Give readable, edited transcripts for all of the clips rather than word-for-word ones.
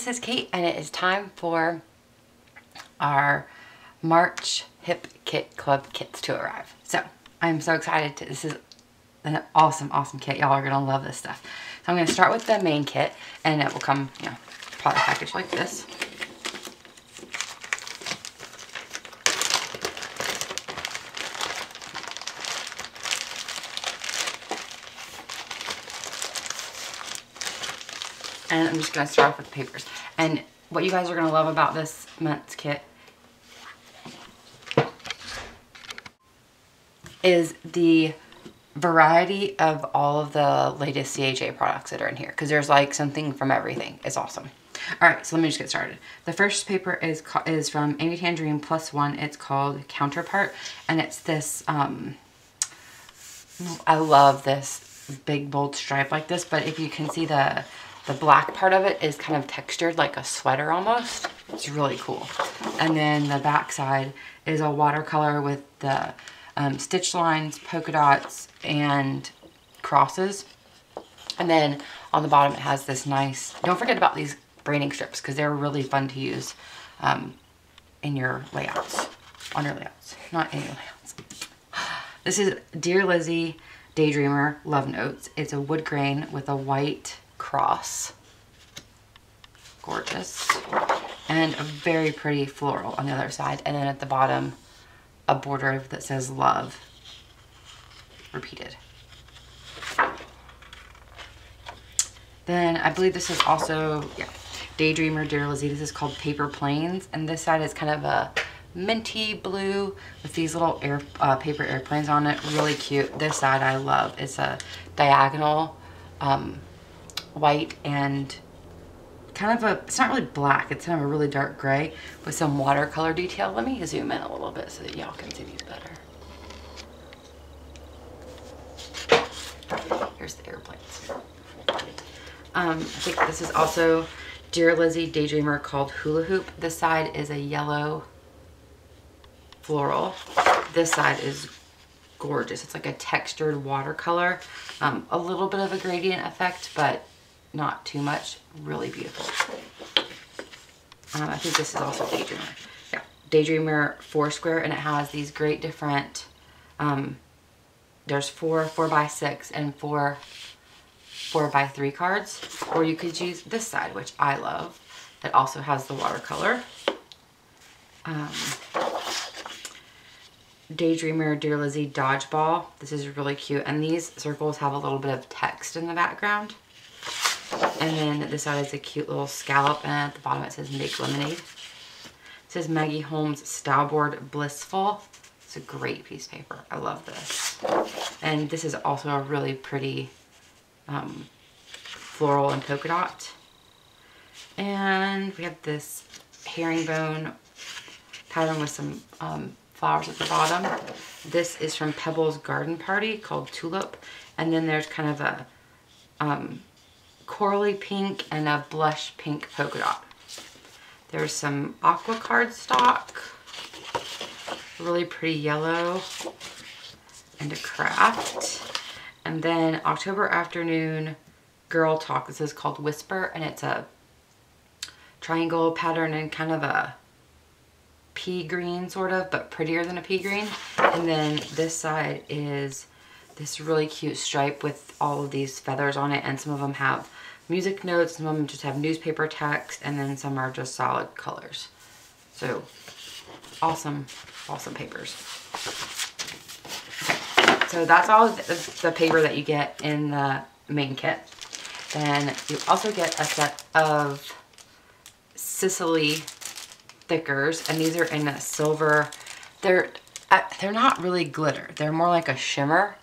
this is Kate, and it is time for our March Hip Kit Club kits to arrive. So I'm so excited. This is an awesome kit. Y'all are gonna love this stuff. So I'm gonna start with the main kit, and it will come, you know, probably packaged like this. And I'm just going to start off with the papers. And what you guys are going to love about this month's kit is the variety of all of the latest CHA products that are in here. Because there's like something from everything. It's awesome. Alright, so let me just get started. The first paper is from Amy Tangerine Plus One. It's called Counterpart. And it's this, I love this big bold stripe like this. But if you can see the black part of it is kind of textured like a sweater almost. It's really cool. And then the back side is a watercolor with the stitch lines, polka dots, and crosses. And then on the bottom it has this nice, don't forget about these branding strips because they're really fun to use in your layouts, on your layouts, not in your layouts. This is Dear Lizzie Daydreamer Love Notes. It's a wood grain with a white cross. Gorgeous. And a very pretty floral on the other side. And then at the bottom, a border that says love repeated. Then I believe this is also, yeah, Daydreamer Dear Lizzie. This is called Paper Planes. And this side is kind of a minty blue with these little paper airplanes on it. Really cute. This side I love. It's a diagonal white and kind of a, it's not really black, it's kind of a really dark gray with some watercolor detail. Let me zoom in a little bit so that y'all can see these better. Here's the airplanes. I think this is also Dear Lizzie Daydreamer called Hula Hoop. This side is a yellow floral. This side is gorgeous. It's like a textured watercolor. A little bit of a gradient effect, but not too much. Really beautiful. I think this is also Daydreamer. Yeah, Daydreamer Foursquare, and it has these great different, there's 4 4x6 and 4 4x3 cards, or you could use this side, which I love. It also has the watercolor. Daydreamer Dear Lizzie Dodgeball. This is really cute, and these circles have a little bit of text in the background. And then this side is a cute little scallop, and at the bottom it says Make Lemonade. It says Maggie Holmes Style Board Blissful. It's a great piece of paper. I love this. And this is also a really pretty floral and polka dot. And we have this herringbone pattern with some flowers at the bottom. This is from Pebble's Garden Party called Tulip. And then there's kind of a corally pink and a blush pink polka dot. There's some aqua cardstock, really pretty yellow, and a craft. And then October Afternoon Girl Talk. This is called Whisper, and it's a triangle pattern and kind of a pea green sort of, but prettier than a pea green. And then this side is this really cute stripe with all of these feathers on it, and some of them have music notes, some of them just have newspaper text, and then some are just solid colors. So awesome papers. Okay, so that's all the paper that you get in the main kit. Then you also get a set of Sicily thickers, and these are in a silver. They're not really glitter. They're more like a shimmer,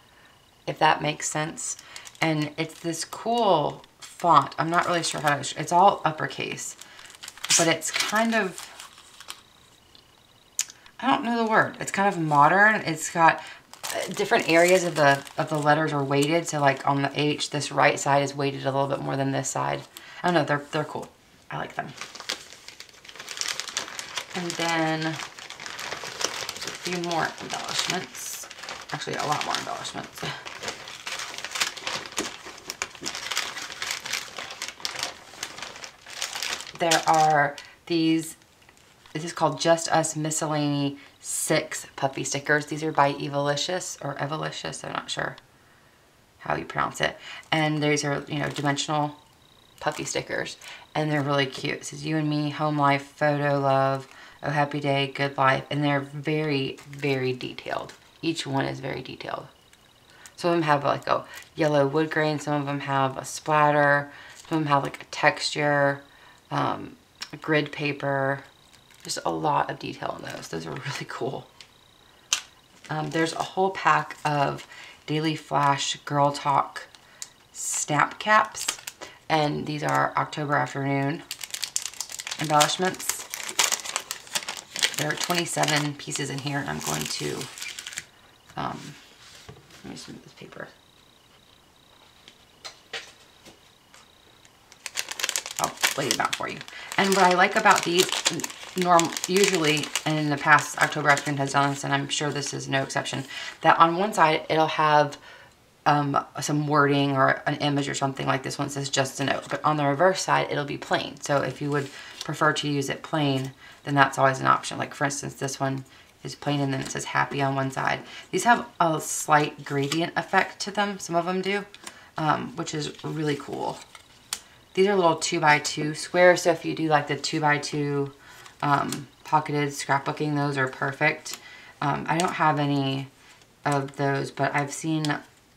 if that makes sense. And it's this cool font. I'm not really sure how to, it's all uppercase, but it's kind of, I don't know the word. It's kind of modern. It's got different areas of the letters are weighted. So like on the H, this right side is weighted a little bit more than this side. I don't know, they're cool. I like them. And then a few more embellishments. Actually, a lot more embellishments. there are these, this is called Just Us Miscellany 6 puffy stickers. These are by Embellishments or Embellishments, I'm not sure how you pronounce it. And these are, you know, dimensional puffy stickers, and they're really cute. It says you and me, home life, photo love, oh happy day, good life, and they're very, very detailed. Each one is very detailed. Some of them have like a yellow wood grain, some of them have a splatter, some of them have like a texture, grid paper, just a lot of detail in those. Those are really cool. There's a whole pack of Daily Flash Girl Talk snap caps, and these are October afternoon embellishments. There are 27 pieces in here, and I'm going to let me smooth this paper. I'll lay them out for you. And what I like about these, usually, and in the past, October Afternoon has done this, and I'm sure this is no exception, that on one side it'll have some wording or an image or something. Like this one says just a note, but on the reverse side it'll be plain. So if you would prefer to use it plain, then that's always an option. Like for instance, this one is plain and then it says happy on one side. These have a slight gradient effect to them. Some of them do, which is really cool. These are little 2x2 squares. So if you do like the 2x2 pocketed scrapbooking, those are perfect. I don't have any of those, but I've seen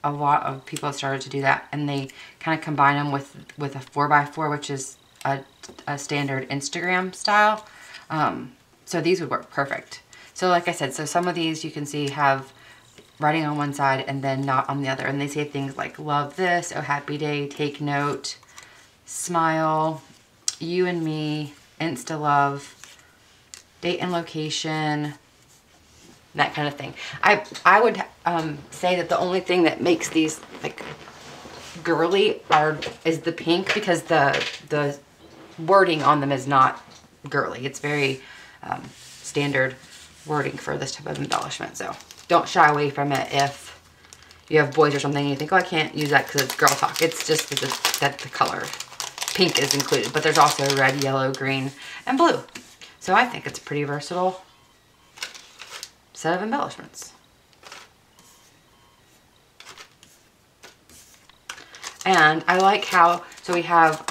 a lot of people have started to do that, and they kind of combine them with a 4x4, which is a standard Instagram style. So these would work perfect. So like I said, so some of these you can see have writing on one side and then not on the other, and they say things like love this, oh happy day, take note, smile, you and me, insta love, date and location, that kind of thing. I would say that the only thing that makes these like girly is the pink, because the wording on them is not girly. It's very standard wording for this type of embellishment. So don't shy away from it if you have boys or something and you think, oh, I can't use that because it's girl talk. It's just that the color pink is included, but there's also red, yellow, green, and blue. So I think it's a pretty versatile set of embellishments. And I like how, so we have,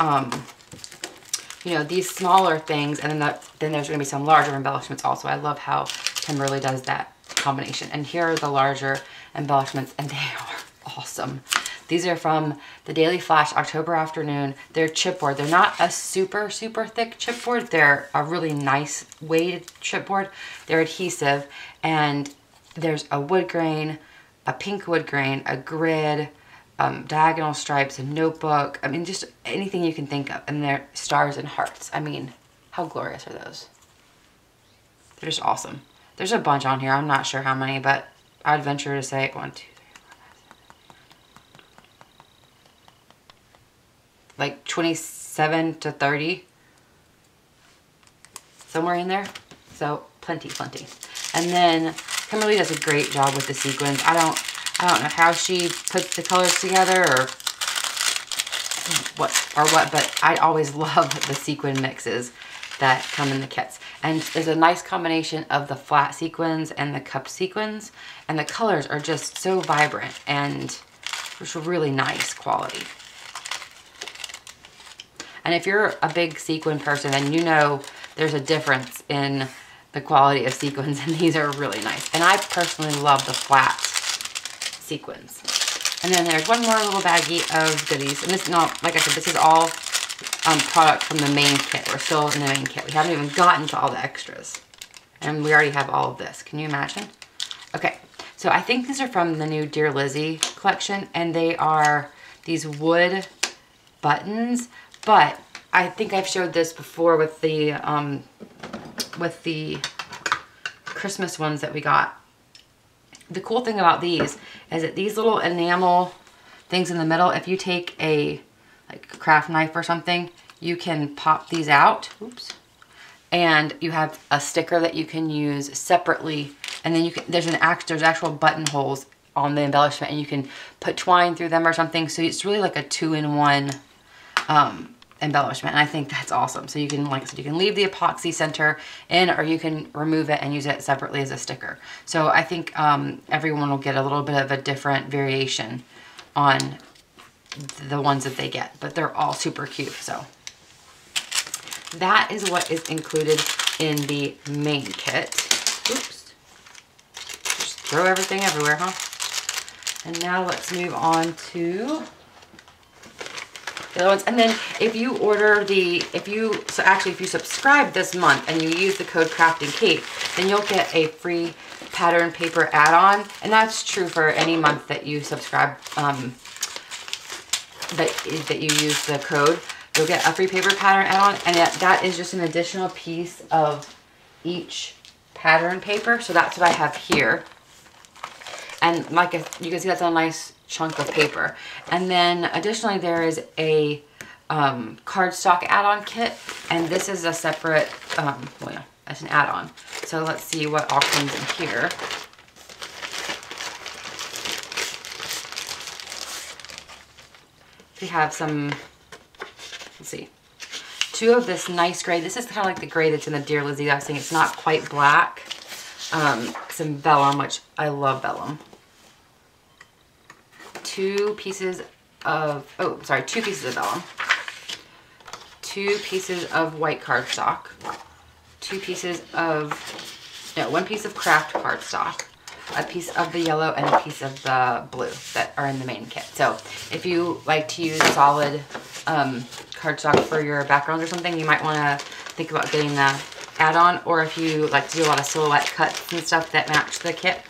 you know, these smaller things, and then there's going to be some larger embellishments also. I love how Kimberly does that combination. And here are the larger embellishments, and they are awesome. These are from the Daily Flash October Afternoon. They're chipboard. They're not a super, super thick chipboard. They're a really nice weighted chipboard. They're adhesive, and there's a wood grain, a pink wood grain, a grid, diagonal stripes, a notebook. I mean, just anything you can think of. And they're stars and hearts. I mean, how glorious are those? They're just awesome. There's a bunch on here. I'm not sure how many, but I'd venture to say 1, 2, 3, 4, 5, 6, like 27 to 30. Somewhere in there. So plenty, plenty. And then Kimberly does a great job with the sequins. I don't know how she puts the colors together or what, but I always love the sequin mixes that come in the kits. And there's a nice combination of the flat sequins and the cup sequins, and the colors are just so vibrant and just really nice quality. And if you're a big sequin person, then you know there's a difference in the quality of sequins, and these are really nice. And I personally love the flat sequins. And then there's one more little baggie of goodies. And this, no, like I said, this is all product from the main kit. We're still in the main kit. We haven't even gotten to all the extras. And we already have all of this. Can you imagine? Okay, so I think these are from the new Dear Lizzie collection, and they are these wood buttons. But I think I've showed this before with the Christmas ones that we got. The cool thing about these is that these little enamel things in the middle, if you take a like craft knife or something, you can pop these out. Oops. And you have a sticker that you can use separately, and then you can, there's actual buttonholes on the embellishment, and you can put twine through them or something. So it's really like a 2-in-1 embellishment, and I think that's awesome. So you can, like I said, you can leave the epoxy center in, or you can remove it and use it separately as a sticker. So I think everyone will get a little bit of a different variation on the ones that they get, but they're all super cute. So that is what is included in the main kit. Oops. Just throw everything everywhere, huh? And now let's move on to the other ones. And then if you order if you subscribe this month and you use the code Crafting Kate, then you'll get a free pattern paper add-on. And that's true for any month that you subscribe, that you use the code. You'll get a free paper pattern add-on, and that is just an additional piece of each pattern paper. So that's what I have here. And like you can see, that's a nice chunk of paper. And then additionally, there is a cardstock add-on kit, and this is a separate, well, yeah, that's an add-on. So let's see what all comes in here. We have some, let's see, 2 of this nice gray. This is kind of like the gray that's in the Dear Lizzie. I was saying it's not quite black. Some vellum, which I love vellum. 2 pieces of, 2 pieces of vellum. 2 pieces of white cardstock. 2 pieces of, no, 1 piece of craft cardstock. A piece of the yellow and a piece of the blue that are in the main kit. So if you like to use solid cardstock for your backgrounds or something, you might want to think about getting the add-on, or if you like to do a lot of silhouette cuts and stuff that match the kit.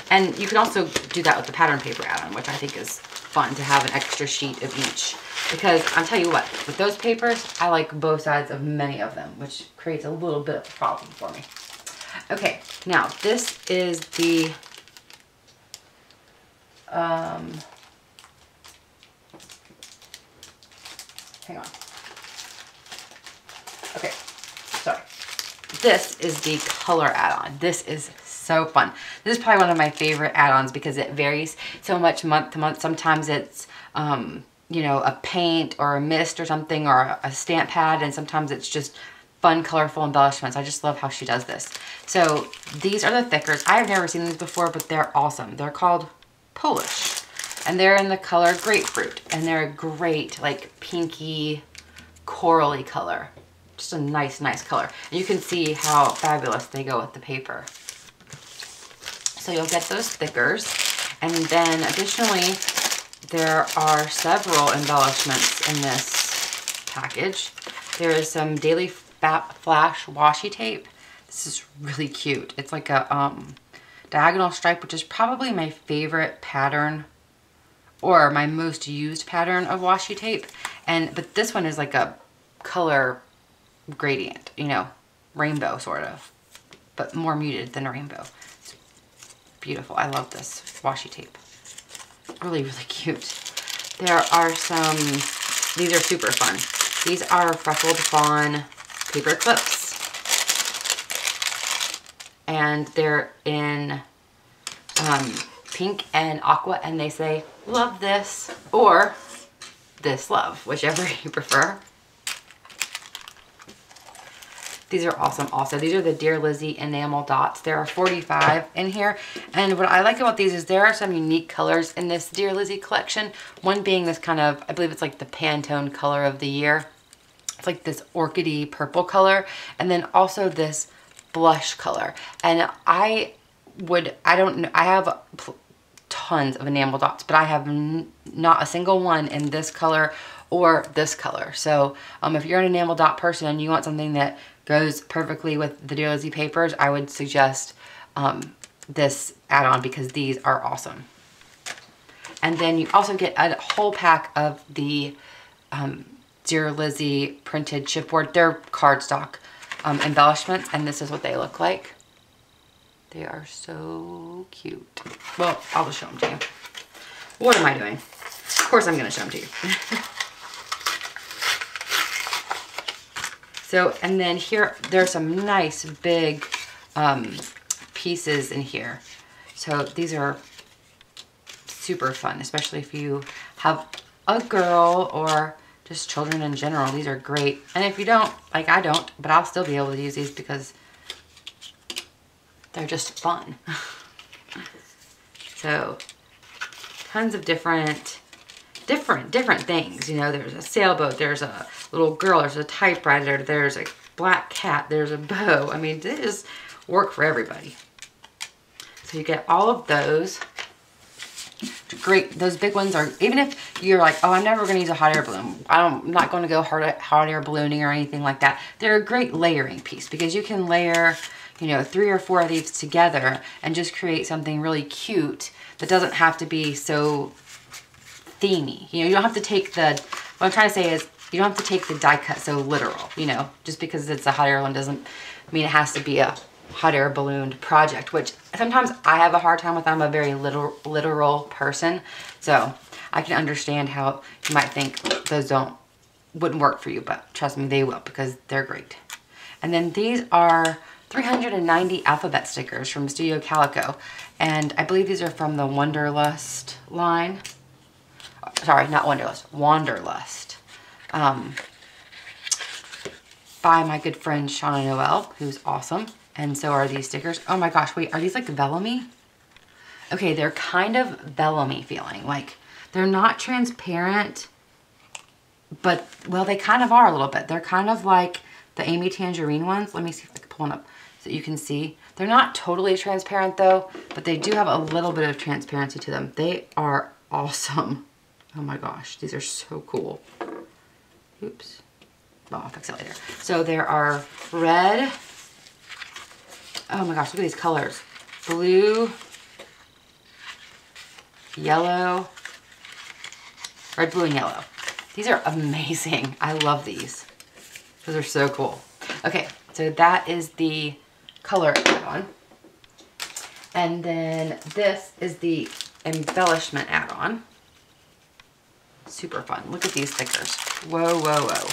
And you can also do that with the pattern paper add-on, which I think is fun to have an extra sheet of each. Because I'll tell you what, with those papers, I like both sides of many of them, which creates a little bit of a problem for me. Okay, now this is the hang on. Okay, sorry. This is the color add-on. This is so fun. This is probably one of my favorite add-ons because it varies so much month to month. Sometimes it's you know, a paint or a mist or something, or a stamp pad, and sometimes it's just fun, colorful embellishments. I just love how she does this. So these are the thickers. I have never seen these before, but they're awesome. They're called Polish, and they're in the color grapefruit, and they're a great, like, pinky, corally color. Just a nice, nice color. And you can see how fabulous they go with the paper. So you'll get those thickers, and then additionally, there are several embellishments in this package. There is some Daily Flash washi tape. This is really cute. It's like a diagonal stripe, which is probably my favorite pattern, or my most used pattern of washi tape. But this one is like a color gradient, you know, rainbow sort of, but more muted than a rainbow. It's beautiful. I love this washi tape. Really, really cute. There are some, these are super fun. These are Freckled Fawn paper clips, and they're in pink and aqua, and they say love this or this love, whichever you prefer. These are awesome also. These are the Dear Lizzie enamel dots. There are 45 in here. And what I like about these is there are some unique colors in this Dear Lizzie collection. One being this kind of, I believe it's like the Pantone color of the year. It's like this orchidy purple color. And then also this blush color. And I don't know, I have tons of enamel dots, but I have not a single one in this color or this color. So if you're an enamel dot person and you want something that goes perfectly with the Dear Lizzie papers, I would suggest this add-on because these are awesome. And then you also get a whole pack of the Dear Lizzie printed chipboard. They're cardstock embellishments, and this is what they look like. They are so cute. Well, I'll just show them to you. What am I doing? Of course I'm going to show them to you. So, and then here, there's some nice big pieces in here. So these are super fun, especially if you have a girl or just children in general. These are great. And if you don't, like I don't, but I'll still be able to use these because they're just fun. So tons of different things. You know, there's a sailboat, there's a little girl, there's a typewriter, there's a black cat, there's a bow. I mean, they just work for everybody. So you get all of those. Great. Those big ones are, even if you're like, oh, I'm never going to use a hot air balloon. I'm not going to go hot air ballooning or anything like that. They're a great layering piece because you can layer, you know, 3 or 4 of these together and just create something really cute that doesn't have to be so themey. You know, you don't have to take the, what I'm trying to say is you don't have to take the die cut so literal, you know, just because it's a hot air balloon doesn't mean it has to be a hot air ballooned project, which sometimes I have a hard time with. I'm a very literal person, so I can understand how you might think those wouldn't work for you, but trust me, they will because they're great. And then these are 390 alphabet stickers from Studio Calico, and I believe these are from the Wanderlust line. Sorry, not Wanderlust, Wanderlust. By my good friend Shauna Noel, who's awesome. And so are these stickers. Oh my gosh, wait, are these like vellum-y? Okay, they're kind of vellum-y feeling. Like, they're not transparent, but, well, they kind of are a little bit. They're kind of like the Amy Tangerine ones. Let me see if I can pull one up so you can see. They're not totally transparent though, but they do have a little bit of transparency to them. They are awesome. Oh my gosh, these are so cool. Oops. Well, I'll fix it later. So there are red. Oh my gosh, look at these colors. Blue, yellow, red, blue, and yellow. These are amazing. I love these. Those are so cool. Okay, so that is the color add-on. And then this is the embellishment add-on. Super fun. Look at these stickers. Whoa, whoa, whoa.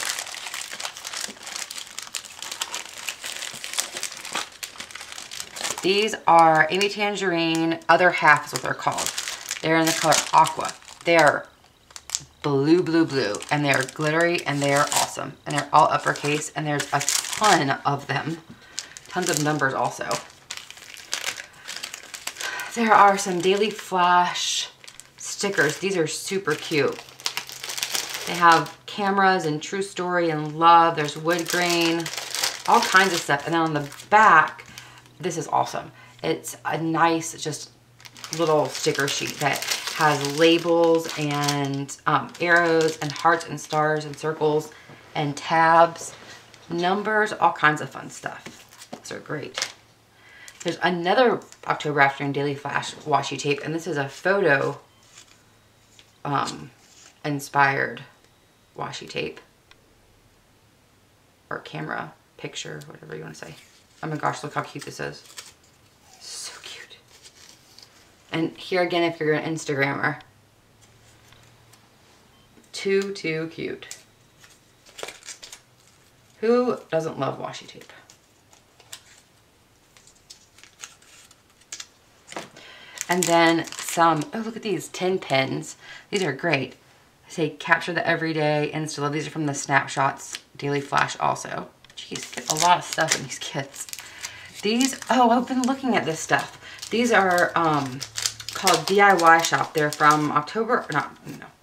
These are Amy Tangerine, other half is what they're called. They're in the color aqua. They are blue, blue, blue, and they are glittery and they are awesome. And they're all uppercase and there's a ton of them. Tons of numbers also. There are some Daily Flash stickers. These are super cute. They have cameras and true story and love. There's wood grain, all kinds of stuff. And then on the back, this is awesome. It's a nice, just little sticker sheet that has labels and arrows and hearts and stars and circles and tabs, numbers, all kinds of fun stuff. These are great. There's another October Afternoon Daily Flash washi tape, and this is a photo inspired washi tape or camera picture, whatever you want to say. Oh my gosh, look how cute this is. So cute. And here again, if you're an Instagrammer, too cute. Who doesn't love washi tape? And then some, oh look at these, 10 pins. These are great. I say capture the everyday, insta love. These are from the Snapshots Daily Flash also. Jeez, get a lot of stuff in these kits. These, oh, I've been looking at this stuff. These are called DIY Shop. They're from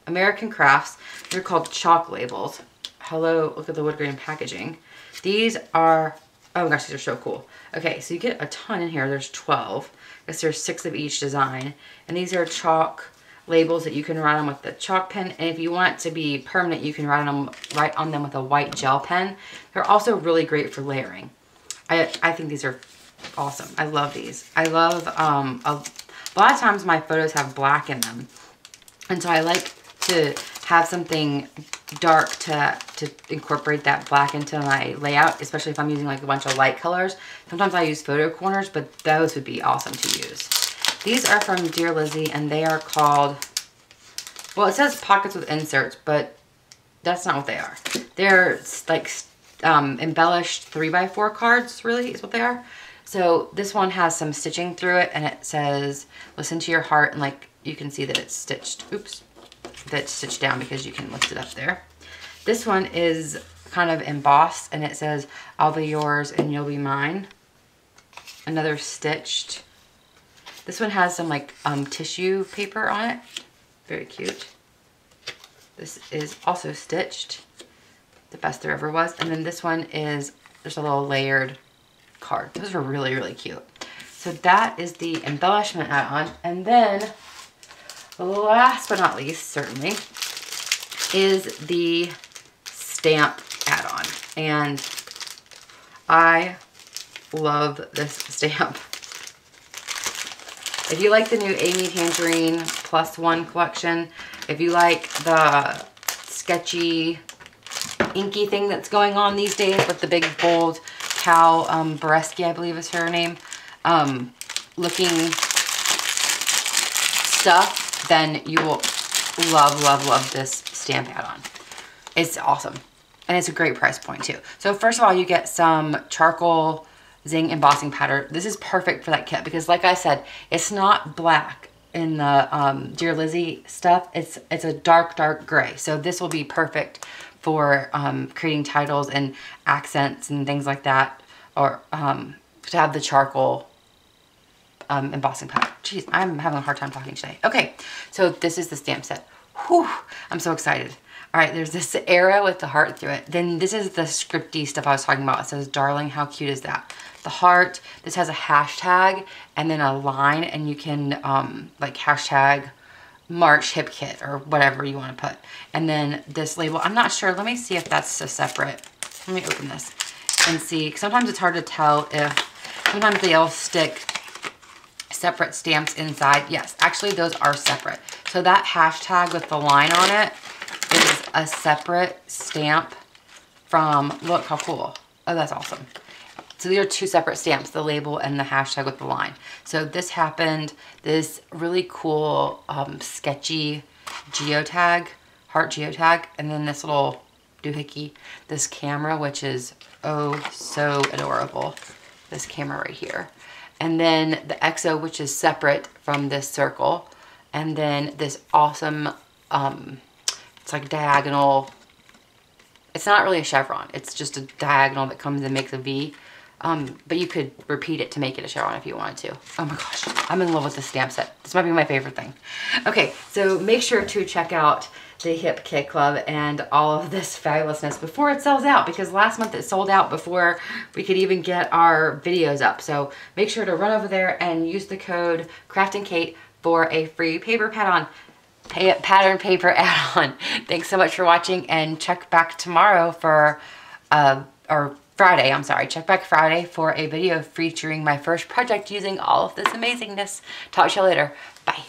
American Crafts. They're called chalk labels. Hello, look at the wood grain packaging. These are, oh my gosh, these are so cool. Okay, so you get a ton in here. There's 12. I guess there's 6 of each design. And these are chalk labels that you can write on with the chalk pen. And if you want it to be permanent, you can write on them with a white gel pen. They're also really great for layering. I think these are awesome. I love these. I love, a lot of times my photos have black in them. And so I like to have something dark to incorporate that black into my layout, especially if I'm using like a bunch of light colors. Sometimes I use photo corners, but those would be awesome to use. These are from Dear Lizzie, and they are called, well, it says pockets with inserts, but that's not what they are. They're like embellished 3x4 cards, really, is what they are. So this one has some stitching through it, and it says, listen to your heart, and like, you can see that it's stitched, oops, that's stitched down because you can lift it up there. This one is kind of embossed and it says, "I'll be yours and you'll be mine." Another stitched. This one has some like tissue paper on it. Very cute. This is also stitched. The best there ever was. And then this one is just a little layered card. Those are really, really cute. So that is the embellishment add-on. And then last but not least, certainly, is the stamp add-on. And I love this stamp. If you like the new Amy Tangerine +1 collection, if you like the sketchy, inky thing that's going on these days with the big, bold cow, Boreski, I believe is her name, looking stuff, then you will love, love, love this stamp add-on. It's awesome. And it's a great price point too. So first of all, you get some charcoal zing embossing powder. This is perfect for that kit because like I said, it's not black in the Dear Lizzie stuff. It's a dark, dark gray. So this will be perfect for creating titles and accents and things like that, or to have the charcoal embossing powder. Jeez, I'm having a hard time talking today. Okay, so this is the stamp set. Whew, I'm so excited. All right, there's this arrow with the heart through it. Then this is the scripty stuff I was talking about. It says, "Darling, how cute is that?" The heart, this has a hashtag and then a line, and you can like hashtag March hip kit or whatever you want to put. And then this label, I'm not sure. Let me see if that's a separate. Let me open this and see. Sometimes it's hard to tell if, sometimes they'll stick separate stamps inside. Yes, actually those are separate. So that hashtag with the line on it is a separate stamp from, look how cool. Oh, that's awesome. So these are two separate stamps, the label and the hashtag with the line. So this happened, this really cool sketchy geotag, heart geotag, and then this little doohickey, this camera, which is oh so adorable. This camera right here. And then the XO, which is separate from this circle. And then this awesome, it's like diagonal. It's not really a chevron. It's just a diagonal that comes and makes a V. But you could repeat it to make it a chevron if you wanted to. Oh my gosh, I'm in love with this stamp set. This might be my favorite thing. Okay, so make sure to check out the Hip Kit Club and all of this fabulousness before it sells out, because last month it sold out before we could even get our videos up. So make sure to run over there and use the code CraftingKate for a free paper pattern paper add-on. Thanks so much for watching, and check back tomorrow for, or Friday, I'm sorry. Check back Friday for a video featuring my first project using all of this amazingness. Talk to you later. Bye.